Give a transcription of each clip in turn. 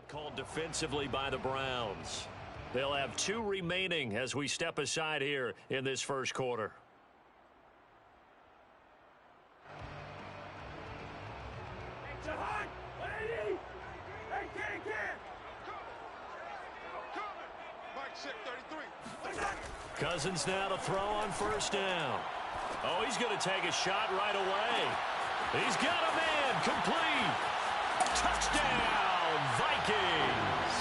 called defensively by the Browns. They'll have 2 remaining as we step aside here in this first quarter. Cousins now to throw on first down. Oh, he's going to take a shot right away. He's got a man. Complete. Touchdown, Vikings.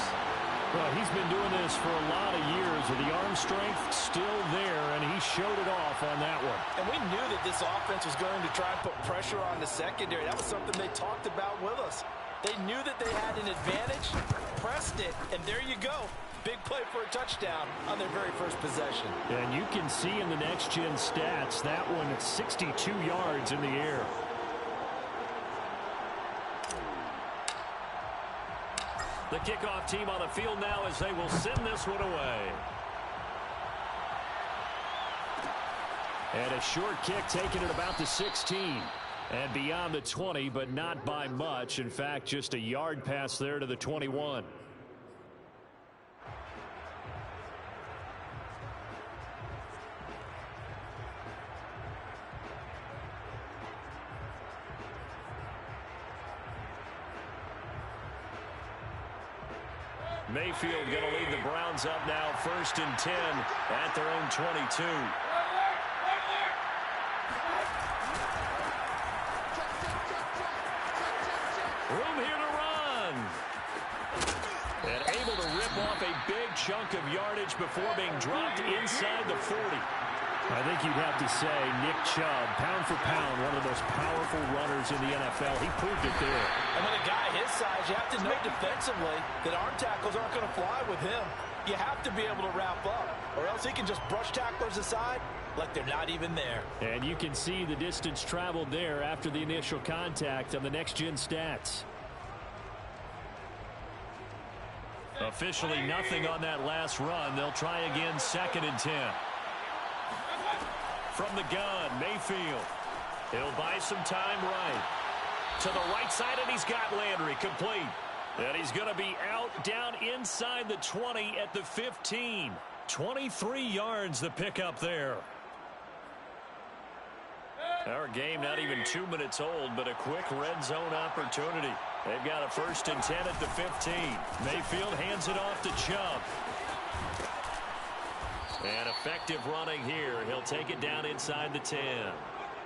Well, he's been doing this for a lot of years with the arm strength still there, and he showed it off on that one. And we knew that this offense was going to try and put pressure on the secondary. That was something they talked about with us. They knew that they had an advantage, pressed it, and there you go. Big play for a touchdown on their very first possession. And you can see in the next-gen stats, that one at 62 yards in the air. The kickoff team on the field now as they will send this one away. And a short kick taken at about the 16. And beyond the 20, but not by much. In fact, just a yard pass there to the 21. Mayfield going to lead the Browns up now, 1st and 10 at their own 22. Room here to run. And able to rip off a big chunk of yardage before being dropped inside the 40. I think you'd have to say Nick Chubb, pound for pound, one of the most powerful runners in the NFL. He proved it there. And with a guy his size, you have to know defensively that arm tackles aren't going to fly with him. You have to be able to wrap up, or else he can just brush tacklers aside like they're not even there. And you can see the distance traveled there after the initial contact on the next-gen stats. Officially nothing on that last run. They'll try again, 2nd and 10. From the gun, Mayfield. He'll buy some time right. To the right side, and he's got Landry complete. And he's going to be out down inside the 20 at the 15. 23 yards the pickup there. Our game not even 2 minutes old, but a quick red zone opportunity. They've got a 1st and 10 at the 15. Mayfield hands it off to Chubb. And effective running here. He'll take it down inside the 10.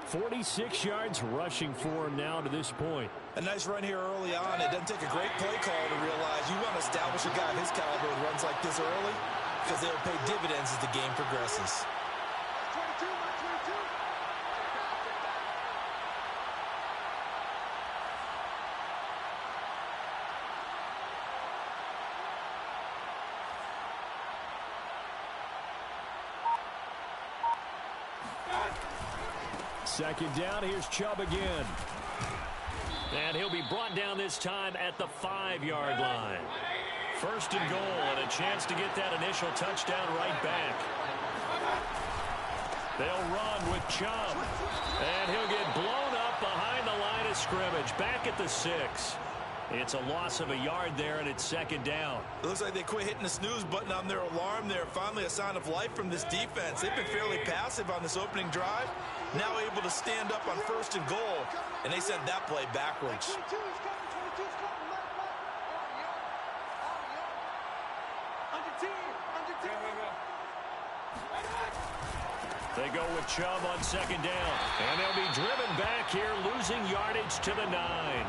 46 yards rushing for him now to this point. A nice run here early on. It doesn't take a great play call to realize you want to establish a guy of his caliber with runs like this early, because they'll pay dividends as the game progresses. Second down, here's Chubb again. And he'll be brought down this time at the 5-yard line. 1st and goal, and a chance to get that initial touchdown right back. They'll run with Chubb. And he'll get blown up behind the line of scrimmage, back at the 6. It's a loss of a yard there, and it's 2nd down. It looks like they quit hitting the snooze button on their alarm there. Finally a sign of life from this defense. They've been fairly passive on this opening drive. Now able to stand up on 1st and goal, and they sent that play backwards. They go with Chubb on 2nd down, and they'll be driven back here, losing yardage to the 9.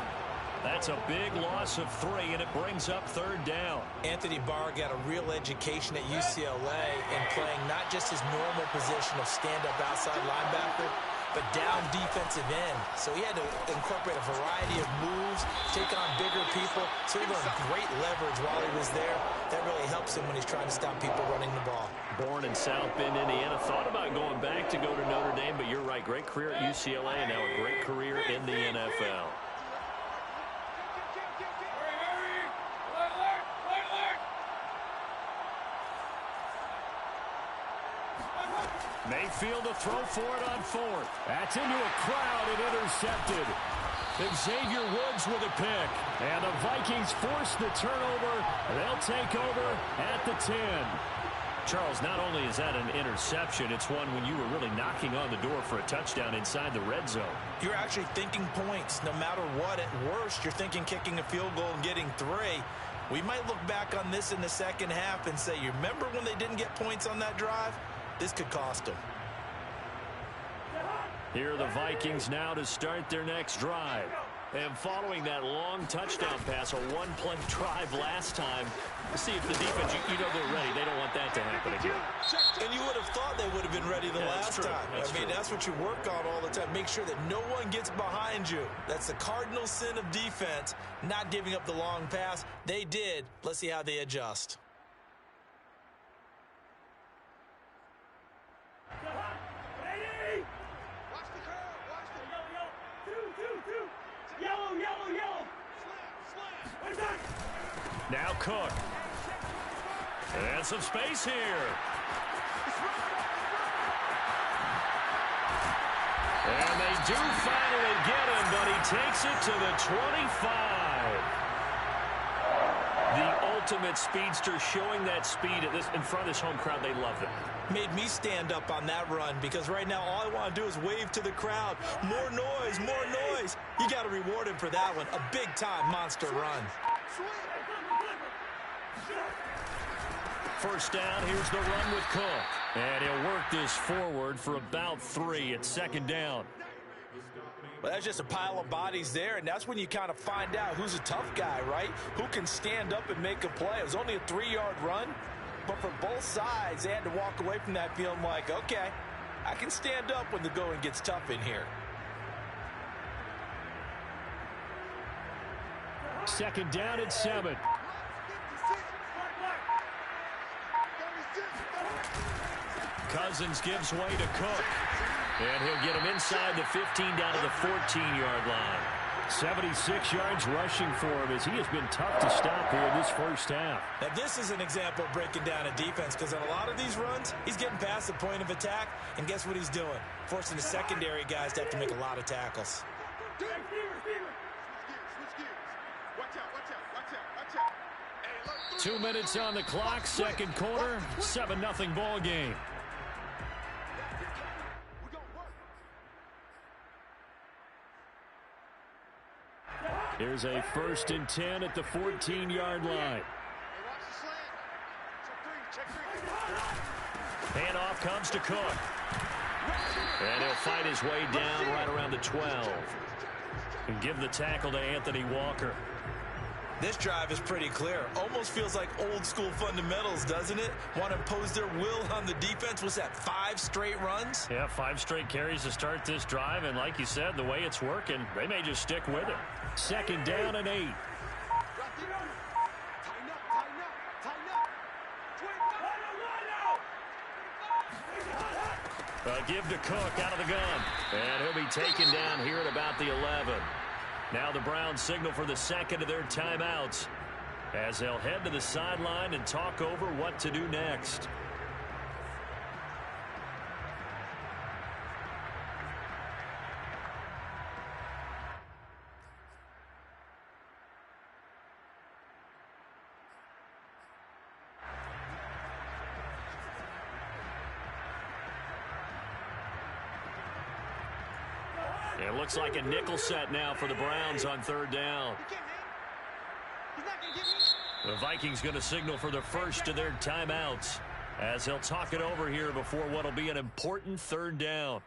That's a big loss of 3, and it brings up 3rd down. Anthony Barr got a real education at UCLA in playing not just his normal position of stand-up outside linebacker, but down defensive end. So he had to incorporate a variety of moves, take on bigger people. So he learned great leverage while he was there. That really helps him when he's trying to stop people running the ball. Born in South Bend, Indiana. Thought about going back to go to Notre Dame, but you're right. Great career at UCLA, and now a great career in the NFL. Mayfield to throw for it on 4th. That's into a crowd and intercepted. Xavier Woods with a pick. And the Vikings force the turnover. They'll take over at the 10. Charles, not only is that an interception, it's one when you were really knocking on the door for a touchdown inside the red zone. You're actually thinking points. No matter what, at worst, you're thinking kicking a field goal and getting 3. We might look back on this in the second half and say, you remember when they didn't get points on that drive? This could cost them. Here are the Vikings now to start their next drive. And following that long touchdown pass, a one-play drive last time, see if the defense, you know they're ready. They don't want that to happen again. And you would have thought they would have been ready the last time. That's what you work on all the time. Make sure that no one gets behind you. That's the cardinal sin of defense, not giving up the long pass. They did. Let's see how they adjust. Now Cook. And some space here. And they do finally get him, but he takes it to the 25. The ultimate speedster, showing that speed in front of this home crowd. They love it. Made me stand up on that run because right now all I want to do is wave to the crowd. More noise, more noise. You got to reward him for that one. A big-time monster run. First down, here's the run with Cook. And he'll work this forward for about 3 at second down. Well, that's just a pile of bodies there, and that's when you kind of find out who's a tough guy, right? Who can stand up and make a play. It was only a 3-yard run, but for both sides, they had to walk away from that feeling like, okay, I can stand up when the going gets tough in here. Second down at 7. Cousins gives way to Cook. And he'll get him inside the 15 down to the 14-yard line. 76 yards rushing for him as he has been tough to stop here in this first half. Now, this is an example of breaking down a defense because on a lot of these runs, he's getting past the point of attack, and guess what he's doing? Forcing the secondary guys to have to make a lot of tackles. 2 minutes on the clock, second quarter, 7-0 ball game. Here's a 1st and 10 at the 14-yard line. Handoff comes to Cook. And he'll fight his way down right around the 12. And give the tackle to Anthony Walker. This drive is pretty clear. Almost feels like old school fundamentals, doesn't it? Want to impose their will on the defense. Was that 5 straight runs? Yeah, 5 straight carries to start this drive. And like you said, the way it's working, they may just stick with it. Second down and 8. A give to Cook out of the gun. And he'll be taken down here at about the 11. Now the Browns signal for the second of their timeouts as they'll head to the sideline and talk over what to do next. It looks like a nickel set now for the Browns on 3rd down. The Vikings going to signal for the first of their timeouts as they'll talk it over here before what will be an important 3rd down.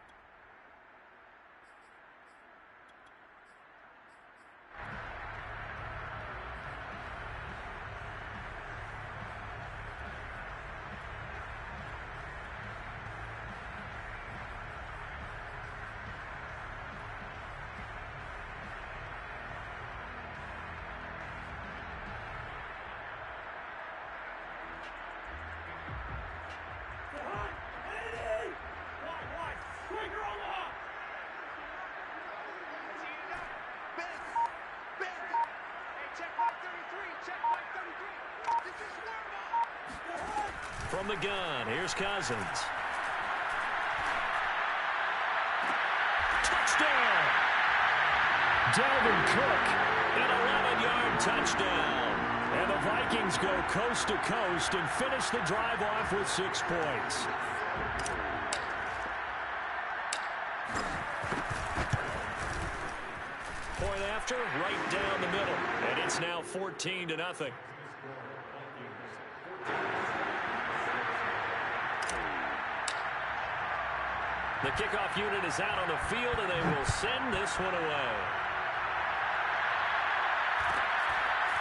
From the gun, here's Cousins. Touchdown! Dalvin Cook, an 11-yard touchdown. And the Vikings go coast to coast and finish the drive off with 6 points. Point after, right down the middle. And it's now 14-0. The kickoff unit is out on the field, and they will send this one away.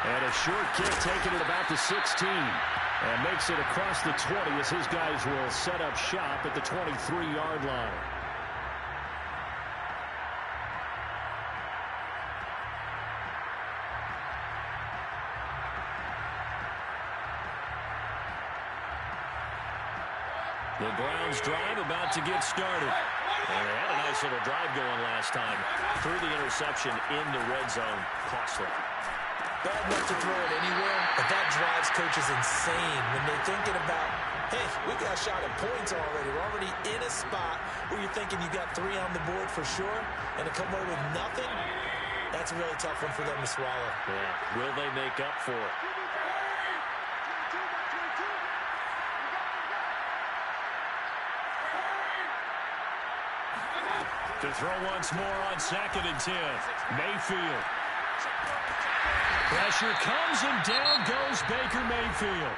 And a short kick taken at about the 16. And makes it across the 20 as his guys will set up shop at the 23-yard line. The Browns drive about to get started. And they had a nice little drive going last time. Threw the interception in the red zone. Costly. Bad enough to throw it anywhere, but that drives coaches insane when they're thinking about, hey, we got a shot at points already. We're already in a spot where you're thinking you got 3 on the board for sure, and to come away with nothing, that's a really tough one for them to swallow. Yeah. Will they make up for it? To throw once more on 2nd and 10. Mayfield. Pressure comes, and down goes Baker Mayfield.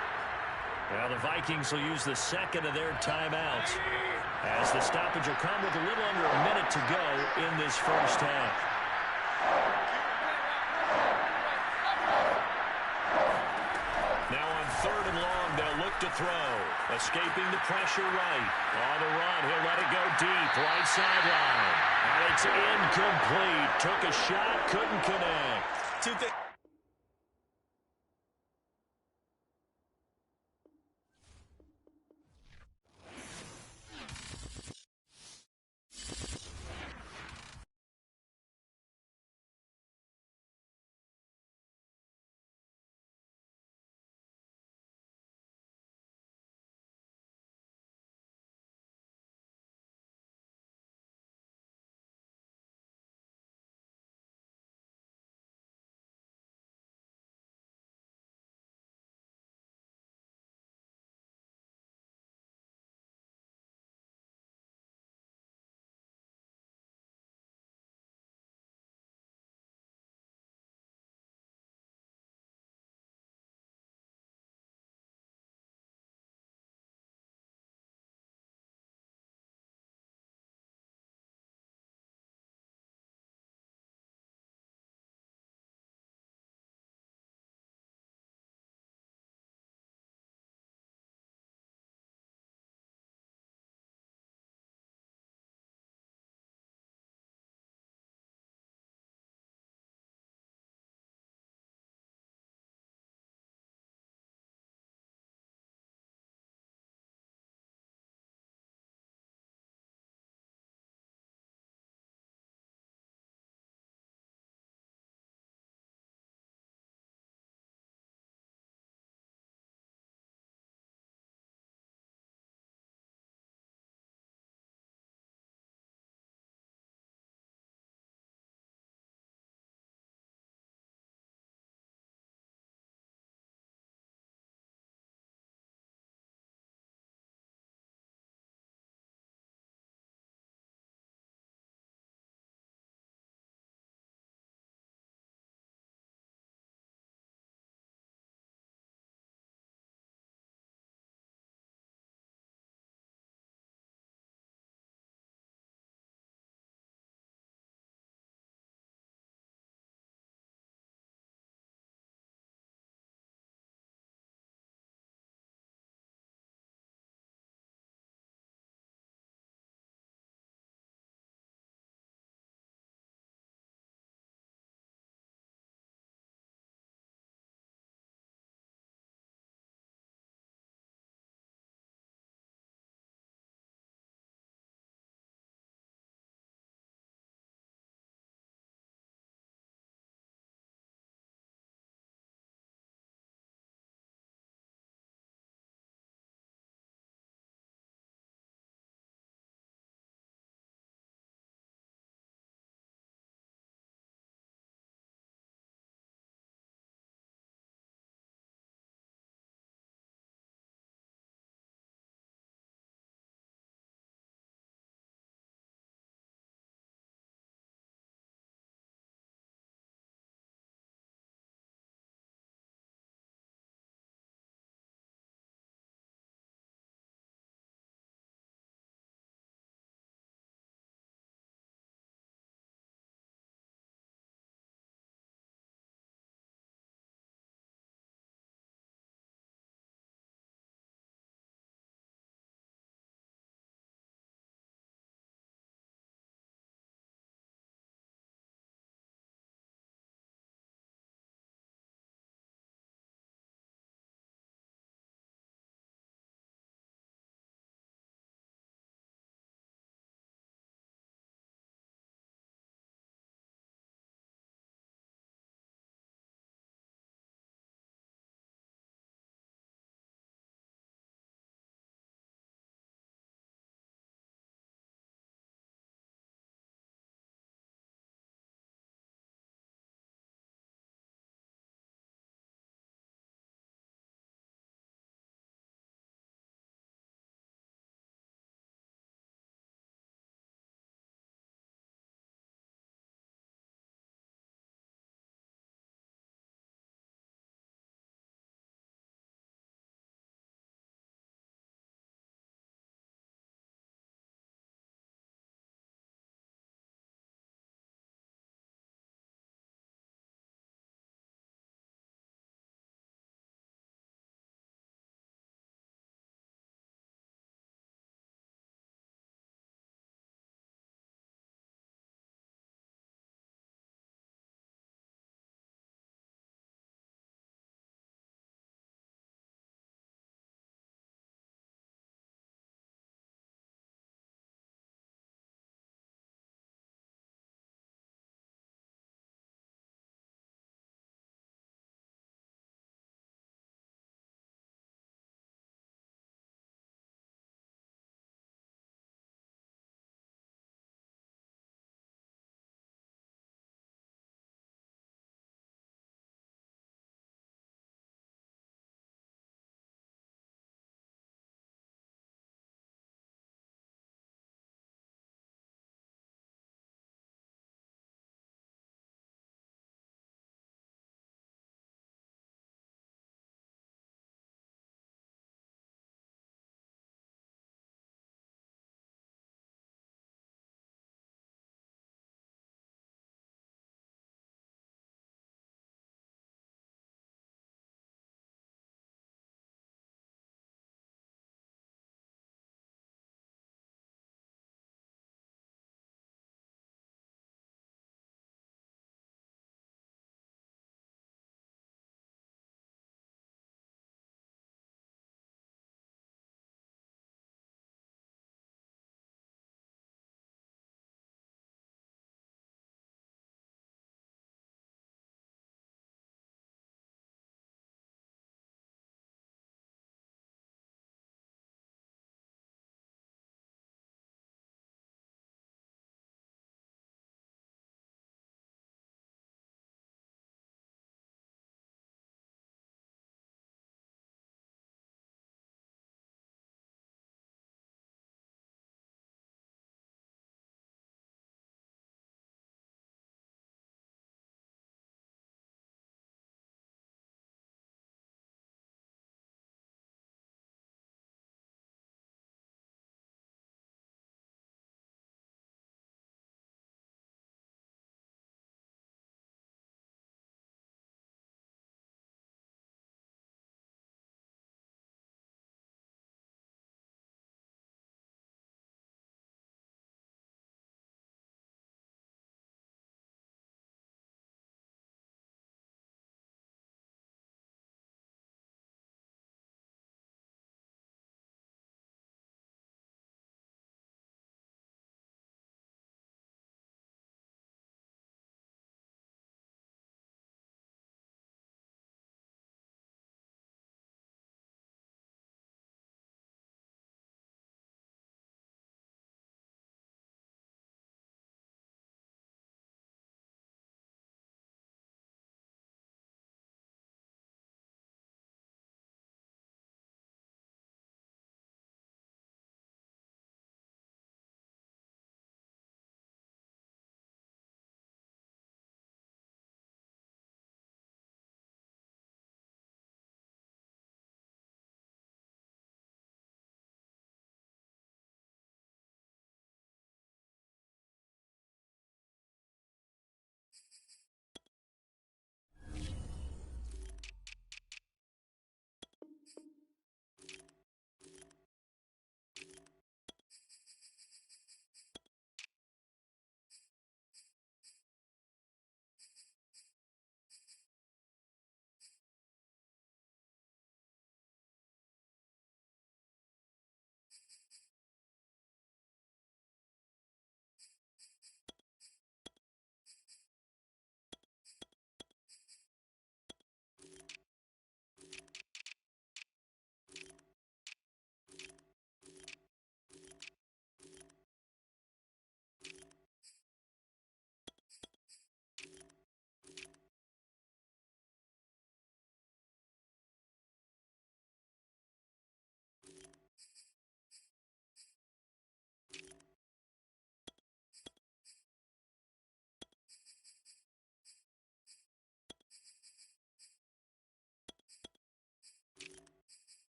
Now the Vikings will use the second of their timeouts, as the stoppage will come with a little under a minute to go in this first half. Now on 3rd and long, they'll look to throw. Escaping the pressure right. On the run, he'll let it go deep. Right sideline. And it's incomplete. Took a shot, couldn't connect.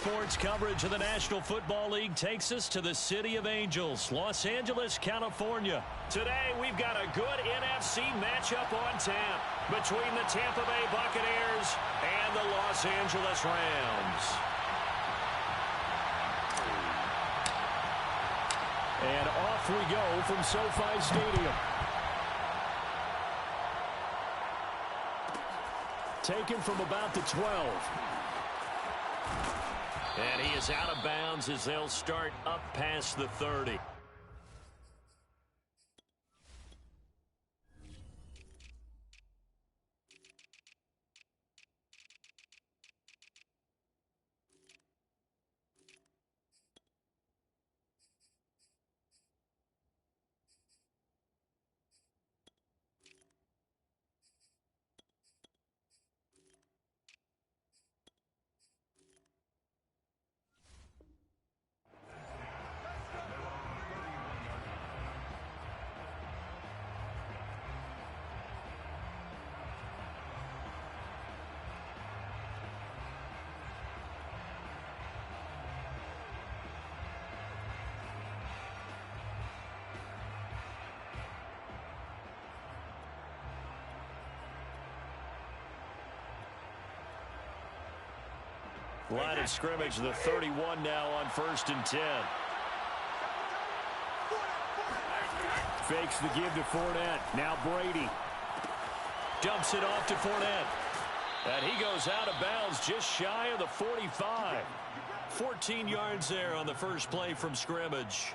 Sports coverage of the National Football League takes us to the City of Angels, Los Angeles, California. Today, we've got a good NFC matchup on tap between the Tampa Bay Buccaneers and the Los Angeles Rams. And off we go from SoFi Stadium. Taken from about the 12. And he is out of bounds as they'll start up past the 30. Line of scrimmage, the 31 now on 1st and 10. Fakes the give to Fournette. Now Brady. Dumps it off to Fournette. And he goes out of bounds just shy of the 45. 14 yards there on the first play from scrimmage.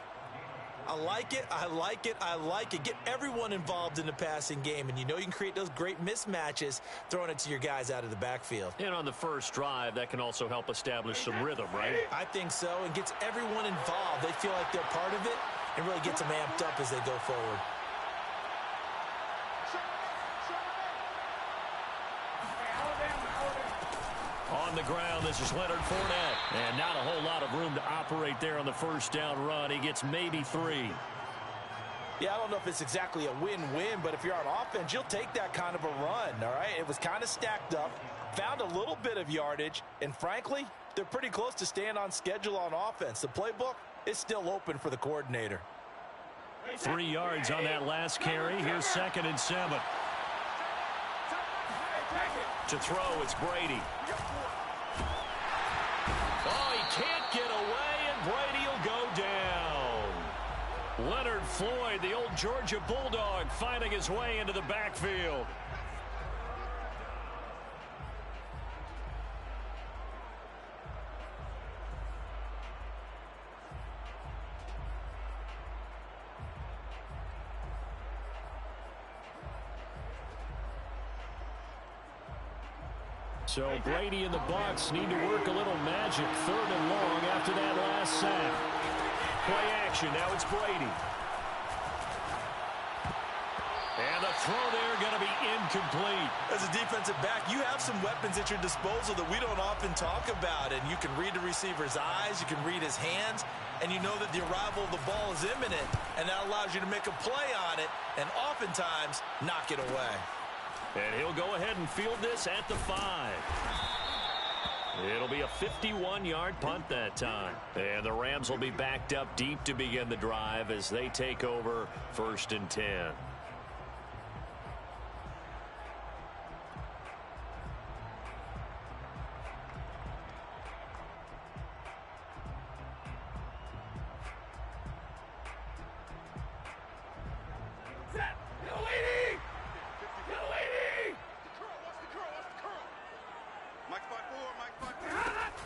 I like it, I like it, I like it. Get everyone involved in the passing game, and you know you can create those great mismatches throwing it to your guys out of the backfield. And on the first drive, that can also help establish some rhythm, right? I think so, and gets everyone involved. They feel like they're part of it and really gets them amped up as they go forward. On the ground, this is Leonard Fournette. And not a whole lot of room to operate there on the first down run. He gets maybe 3. Yeah, I don't know if it's exactly a win-win, but if you're on offense, you'll take that kind of a run, all right? It was kind of stacked up, found a little bit of yardage, and frankly, they're pretty close to staying on schedule on offense. The playbook is still open for the coordinator. 3 yards on that last carry. Here's 2nd and 7. To throw, it's Brady. Oh, he can't get away, and Brady will go down. Leonard Floyd, the old Georgia Bulldog, finding his way into the backfield. So Brady and the Bucs need to work a little magic. 3rd and long after that last sack. Play action. Now it's Brady. And the throw there going to be incomplete. As a defensive back, you have some weapons at your disposal that we don't often talk about. And you can read the receiver's eyes. You can read his hands. And you know that the arrival of the ball is imminent. And that allows you to make a play on it. And oftentimes, knock it away. And he'll go ahead and field this at the 5. It'll be a 51-yard punt that time. And the Rams will be backed up deep to begin the drive as they take over 1st and 10.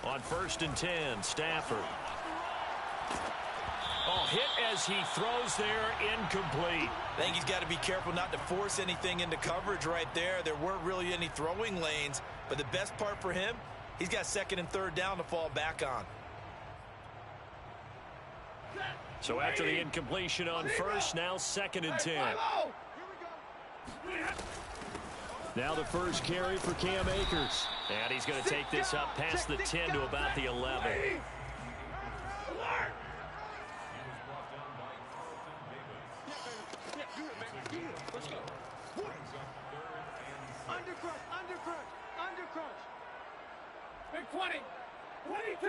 On 1st and 10, Stafford. Oh, hit as he throws there, incomplete. I think he's got to be careful not to force anything into coverage right there. There weren't really any throwing lanes, but the best part for him, he's got 2nd and 3rd down to fall back on. So after the incompletion on 1st, now 2nd and 10. Now the first carry for Cam Akers. And he's going to take this up past the 10 to about the 11. Big 20. 22.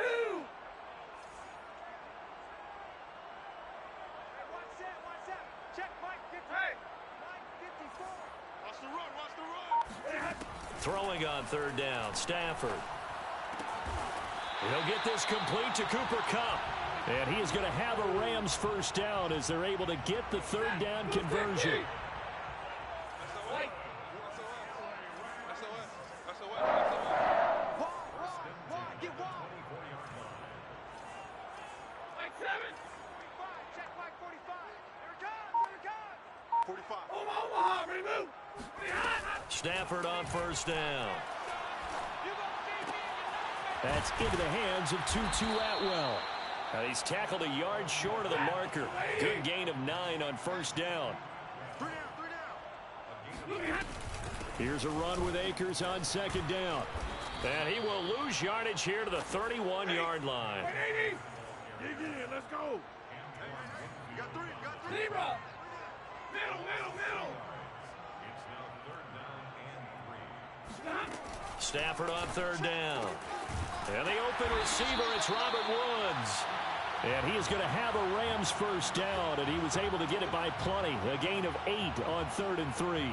Watch that. Check Mike 50. Hey. Mike 54. Watch the run. Throwing on third down, Stafford. He'll get this complete to Cooper Kupp. And he is going to have a Rams first down as they're able to get the third down conversion. Stafford on first down. That's into the hands of Tutu Atwell. Now he's tackled a yard short of the marker. Good gain of 9 on first down. Here's a run with Akers on second down. And he will lose yardage here to the 31-yard line. Let's go. Got three. Zebra. Middle. Stafford on third down. And the open receiver, it's Robert Woods. And he is going to have a Rams first down, and he was able to get it by plenty. A gain of 8 on 3rd and 3.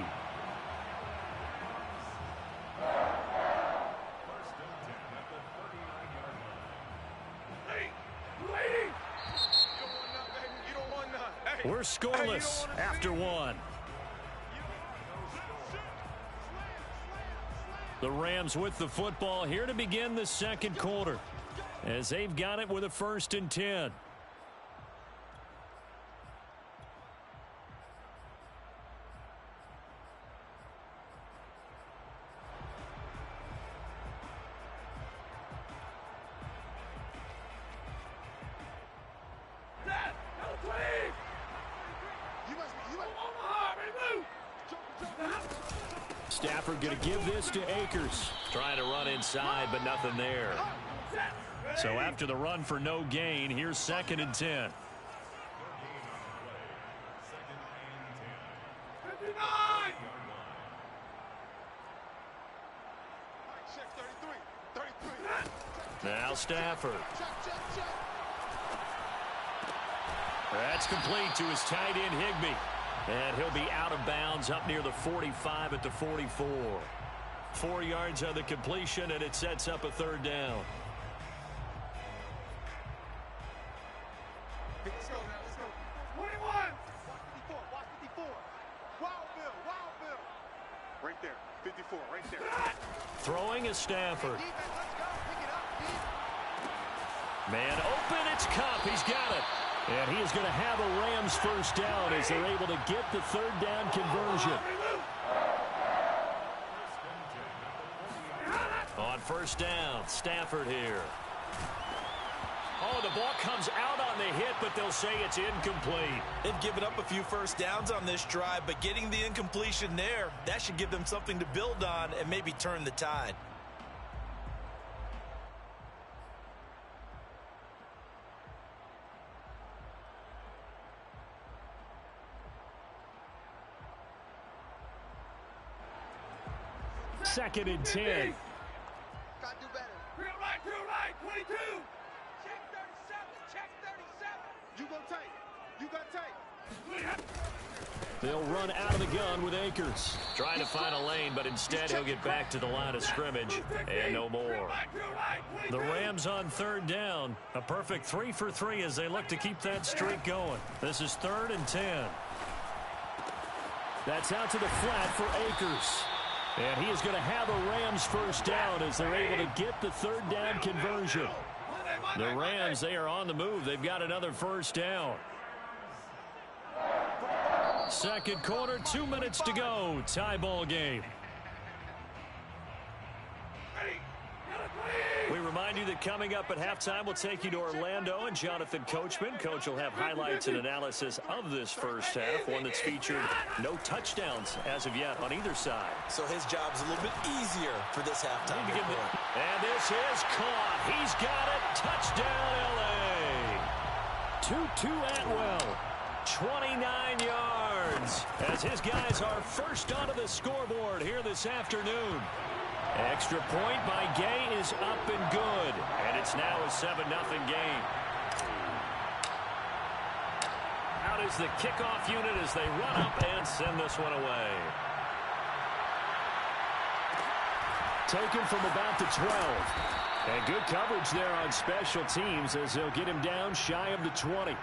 We're scoreless after 1. The Rams with the football here to begin the second quarter as they've got it with a 1st and 10. Stafford going to give this to Akers. Trying to run inside, but nothing there. So after the run for no gain, here's 2nd and 10. Now Stafford. That's complete to his tight end, Higbee. And he'll be out of bounds up near the 45 at the 44. 4 yards on the completion, and it sets up a 3rd down. Let's go. 21. Watch 54. Wild Bill. Right there. 54, right there. Throwing is Stafford. Man open, it's Kupp. He's got it. And he is going to have a Rams first down as they're able to get the 3rd down conversion. On first down, Stafford here. Oh, the ball comes out on the hit, but they'll say it's incomplete. They've given up a few first downs on this drive, but getting the incompletion there, that should give them something to build on and maybe turn the tide. Second and 10. Gotta do better. Real right, 22. Check 37. You go tight. You got tight. They'll run out of the gun with Akers. Trying to find a lane, but instead he'll get back to the line of scrimmage and no more. The Rams on 3rd down. A perfect 3 for 3 as they look to keep that streak going. This is 3rd and 10. That's out to the flat for Akers. And he is going to have a Rams first down as they're able to get the 3rd down conversion. The Rams, they are on the move. They've got another first down. Second quarter, 2 minutes to go. Tie ball game. We remind you that coming up at halftime, we'll take you to Orlando and Jonathan Coachman. Coach will have highlights and analysis of this first half, one that's featured no touchdowns as of yet on either side. So his job's a little bit easier for this halftime. And this is caught. He's got it. Touchdown, L.A. Tutu Atwell, 29 yards, as his guys are first onto the scoreboard here this afternoon. Extra point by Gay is up and good. And it's now a 7-0 game. Out is the kickoff unit as they run up and send this one away. Taken from about the 12. And good coverage there on special teams as they'll get him down shy of the 20.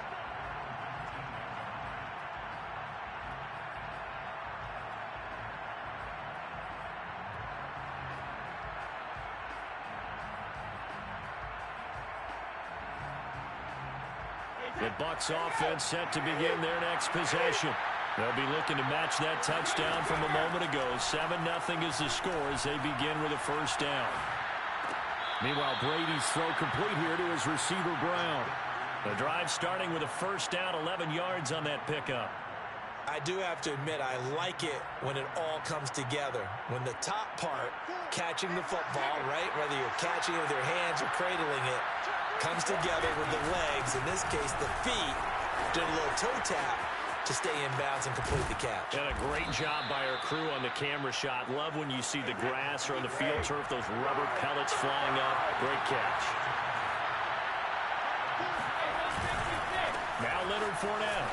The Bucs offense set to begin their next possession. They'll be looking to match that touchdown from a moment ago. 7-0 is the score as they begin with a first down. Meanwhile, Brady's throw complete here to his receiver, Brown. The drive starting with a first down, 11 yards on that pickup. I do have to admit, I like it when it all comes together. When the top part, catching the football, right, whether you're catching it with your hands or cradling it, comes together with the legs, in this case the feet, did a little toe tap to stay in bounds and complete the catch. And a great job by our crew on the camera shot. Love when you see the grass or on the field turf, those rubber pellets flying up. Great catch. Now Leonard Fournette.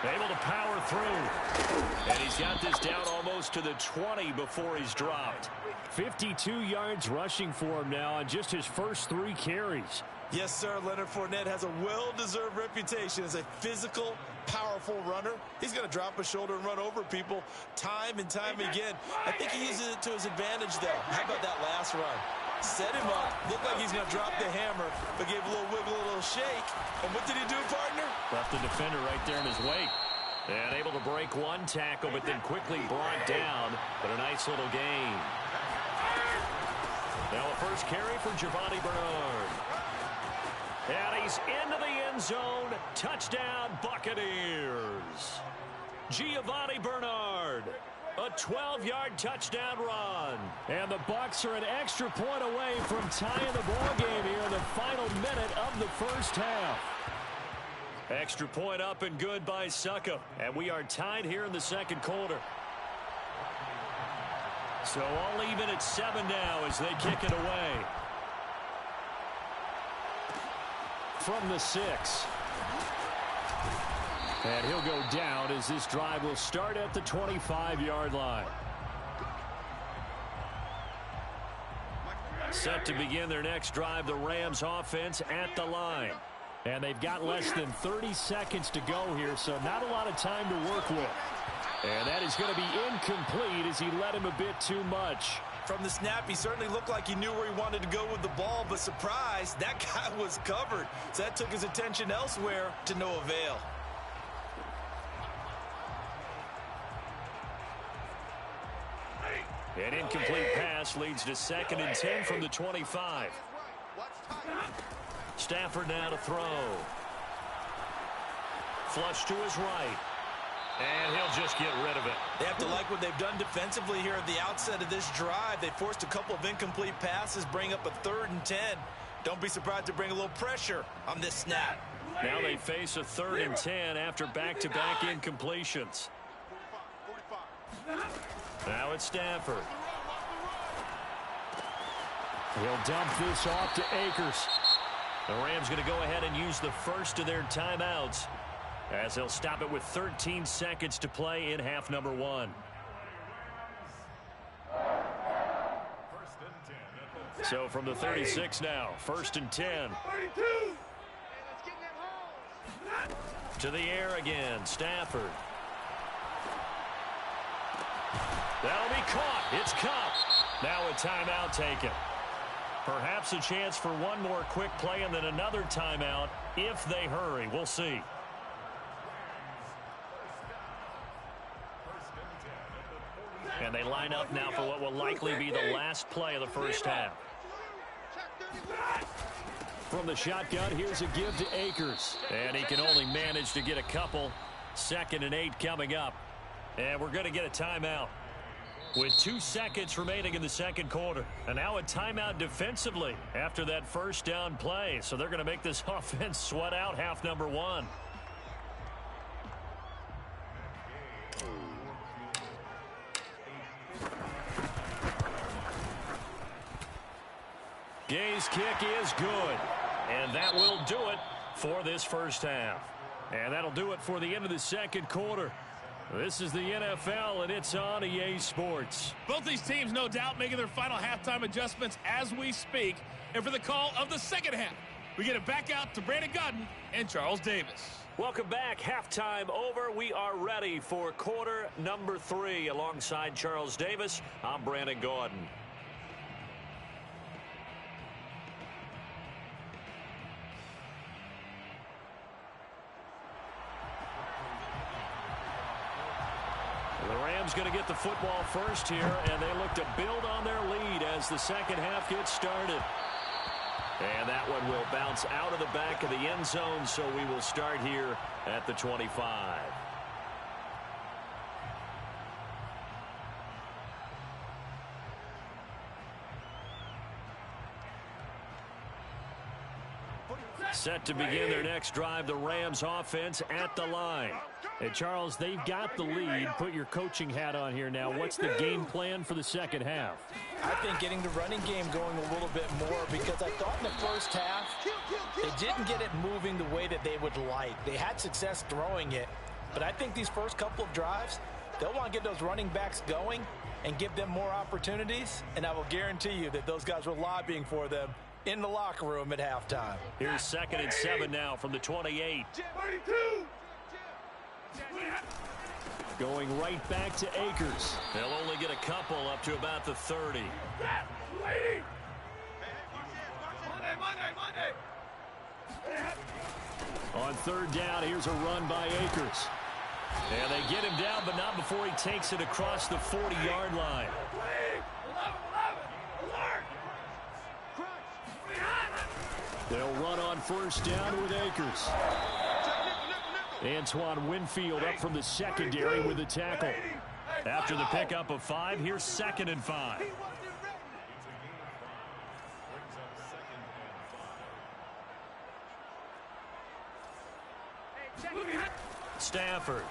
Able to power through. And he's got this down almost to the 20 before he's dropped. 52 yards rushing for him now on just his first 3 carries. Yes, sir. Leonard Fournette has a well-deserved reputation as a physical, powerful runner. He's going to drop his shoulder and run over people time and time again. I think he uses it to his advantage, though. How about that last run? Set him up, looked like he's going to drop the hammer, but gave a little wiggle, a little shake. And what did he do, partner? Left the defender right there in his wake. And able to break one tackle, but then quickly brought down. But a nice little gain. Now a first carry for Giovani Bernard. And he's into the end zone. Touchdown, Buccaneers. Giovani Bernard. A 12-yard touchdown run. And the Bucs are an extra point away from tying the ball game here in the final minute of the first half. Extra point up and good by Succop. And we are tied here in the second quarter. So all even at 7 now as they kick it away. From the 6. And he'll go down as this drive will start at the 25-yard line. Set to begin their next drive, the Rams offense at the line. And they've got less than 30 seconds to go here, so not a lot of time to work with. And that is going to be incomplete as he led him a bit too much. From the snap, he certainly looked like he knew where he wanted to go with the ball, but surprise, that guy was covered. So that took his attention elsewhere to no avail. An incomplete pass leads to 2nd and 10 from the 25. Stafford now to throw. Flush to his right. And he'll just get rid of it. They have to like what they've done defensively here at the outset of this drive. They forced a couple of incomplete passes, bring up a 3rd and 10. Don't be surprised to bring a little pressure on this snap. Now they face a 3rd and 10 after back-to-back incompletions. Now it's Stafford. He'll dump this off to Akers. The Rams going to go ahead and use the first of their timeouts as they'll stop it with 13 seconds to play in half number 1. So from the 36 now, 1st and 10. To the air again, Stafford. That'll be caught. It's Kupp. Now a timeout taken. Perhaps a chance for one more quick play and then another timeout if they hurry. We'll see. And they line up now for what will likely be the last play of the first half. From the shotgun, here's a give to Akers. And he can only manage to get a couple. 2nd and 8 coming up. And we're going to get a timeout with 2 seconds remaining in the second quarter. And now a timeout defensively after that first down play. So they're going to make this offense sweat out half number 1. Gay's kick is good. And that will do it for this first half. And that'll do it for the end of the second quarter. This is the NFL, and it's on EA Sports. Both these teams, no doubt, making their final halftime adjustments as we speak. And for the call of the second half, we get it back out to Brandon Gaudin and Charles Davis. Welcome back. Halftime over. We are ready for quarter number 3. Alongside Charles Davis, I'm Brandon Gaudin. The Rams going to get the football first here, and they look to build on their lead as the second half gets started. And that one will bounce out of the back of the end zone, so we will start here at the 25. Set to begin their next drive, the Rams offense at the line. Hey, Charles, they've got the lead. Put your coaching hat on here now. What's the game plan for the second half? I think getting the running game going a little bit more, because I thought in the first half they didn't get it moving the way that they would like. They had success throwing it, but I think these first couple of drives, they'll want to get those running backs going and give them more opportunities, and I will guarantee you that those guys were lobbying for them in the locker room at halftime. Here's 2nd and 7 now from the 28. Going right back to Akers. They'll only get a couple up to about the 30. On 3rd down, here's a run by Akers. And they get him down, but not before he takes it across the 40-yard line. They'll run on 1st down with Akers. Antoine Winfield up from the secondary with the tackle. After the pickup of 5, here's 2nd and 5. Stafford.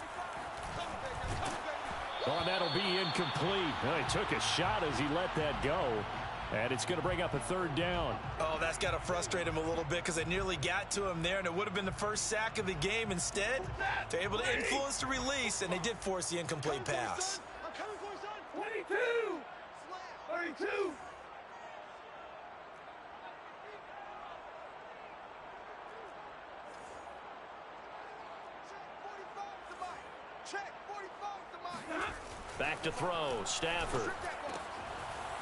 Oh, that'll be incomplete. Well, he took a shot as he let that go. And it's going to bring up a 3rd down. Oh, that's got to frustrate him a little bit, because they nearly got to him there, and it would have been the first sack of the game. Instead, they're able to influence the release, and they did force the incomplete pass. 22! 32! Back to throw. Stafford.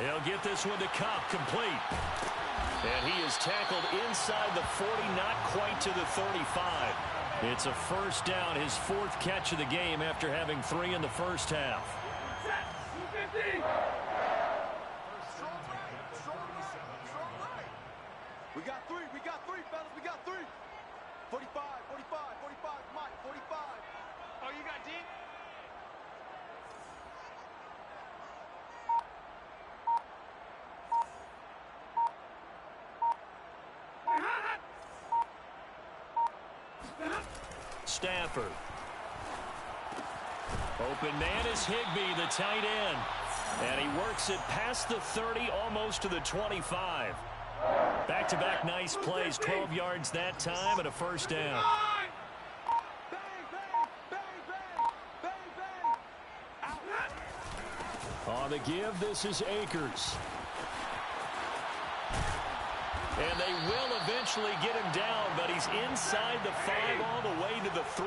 He'll get this one to Kupp, complete. And he is tackled inside the 40, not quite to the 35. It's a 1st down, his 4th catch of the game after having 3 in the first half. We got three, fellas, we got 3. 45, Mike, 45. Oh, you got deep? Stafford. Open man is Higbee, the tight end. And he works it past the 30, almost to the 25. Back-to-back nice plays, 12 yards that time and a 1st down. On the give, this is Akers. And they will eventually get him down, but he's inside the 5 all the way to the 3.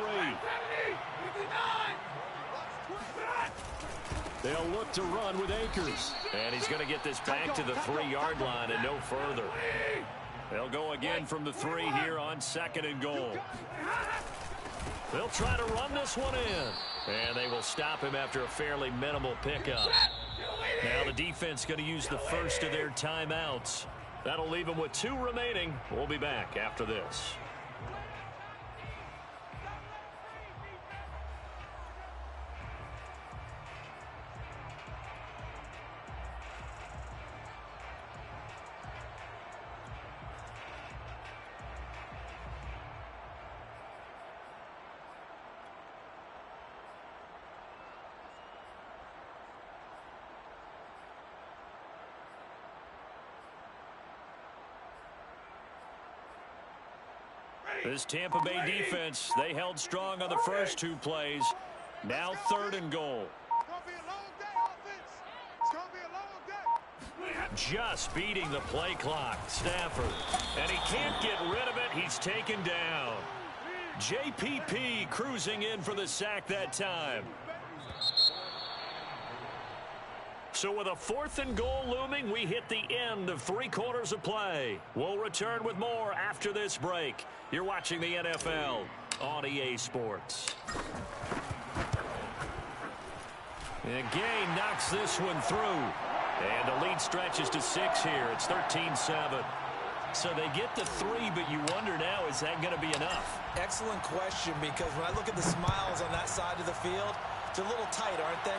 They'll look to run with Akers. And he's going to get this back to the 3-yard line and no further. They'll go again from the 3 here on 2nd and goal. They'll try to run this one in. And they will stop him after a fairly minimal pickup. Now the defense going to use the first of their timeouts. That'll leave them with 2 remaining. We'll be back after this. This Tampa Bay defense, they held strong on the first 2 plays. Now 3rd and goal. It's going to be a long day, offense. It's going to be a long day. Just beating the play clock. Stafford. And he can't get rid of it. He's taken down. JPP cruising in for the sack that time. So with a 4th and goal looming, we hit the end of 3 quarters of play. We'll return with more after this break. You're watching the NFL on EA Sports. And Gay knocks this one through. And the lead stretches to 6 here. It's 13-7. So they get to 3, but you wonder now, is that going to be enough? Excellent question, because when I look at the smiles on that side of the field, they're a little tight, aren't they?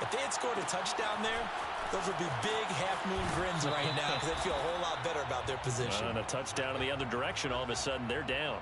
If they had scored a touchdown there, those would be big half-moon grins right now because they'd feel a whole lot better about their position. And a touchdown in the other direction, all of a sudden they're down.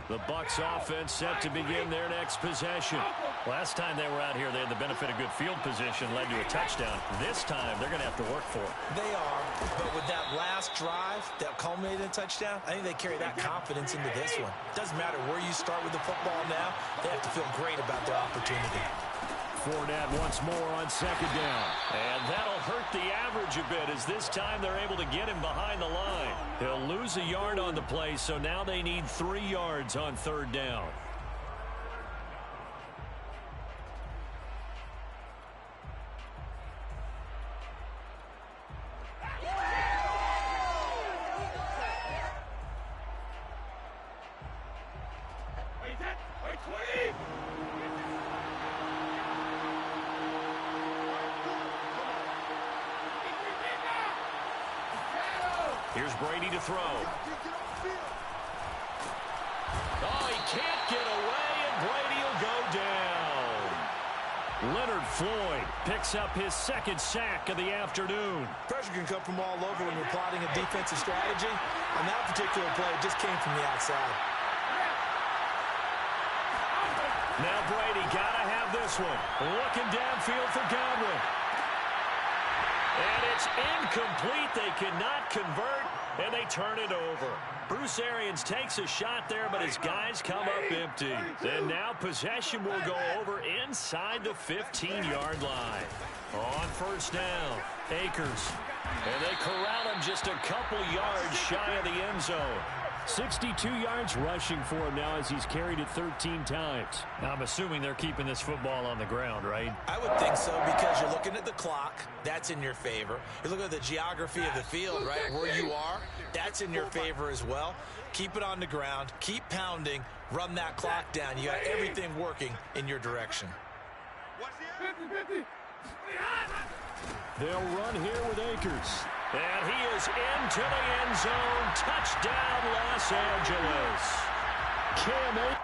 The Bucs offense set to begin their next possession. Last time they were out here, they had the benefit of good field position, led to a touchdown. This time, they're going to have to work for it. They are, but with that last drive that culminated in a touchdown, I think they carry that confidence into this one. Doesn't matter where you start with the football now, they have to feel great about their opportunity. Fournette once more on 2nd down. And that'll hurt the average a bit as this time they're able to get him behind the line. He'll lose a yard on the play, so now they need 3 yards on 3rd down. Here's Brady to throw. Oh, he can't get away, and Brady will go down. Leonard Floyd picks up his 2nd sack of the afternoon. Pressure can come from all over when you're plotting a defensive strategy. On that particular play, it just came from the outside. Now Brady got to have this one. Looking downfield for Godwin. And it's incomplete. They cannot convert, and they turn it over. Bruce Arians takes a shot there, but his guys come up empty. And now possession will go over inside the 15-yard line. On 1st down, Akers. And they corral him just a couple yards shy of the end zone. 62 yards rushing for him now as he's carried it 13 times. Now, I'm assuming they're keeping this football on the ground, right? I would think so, because you're looking at the clock. That's in your favor. You're looking at the geography of the field, right? Where you are, that's in your favor as well. Keep it on the ground. Keep pounding. Run that clock down. You got everything working in your direction. They'll run here with Akers. And he is into the end zone. Touchdown, Los Angeles. Cam Akers.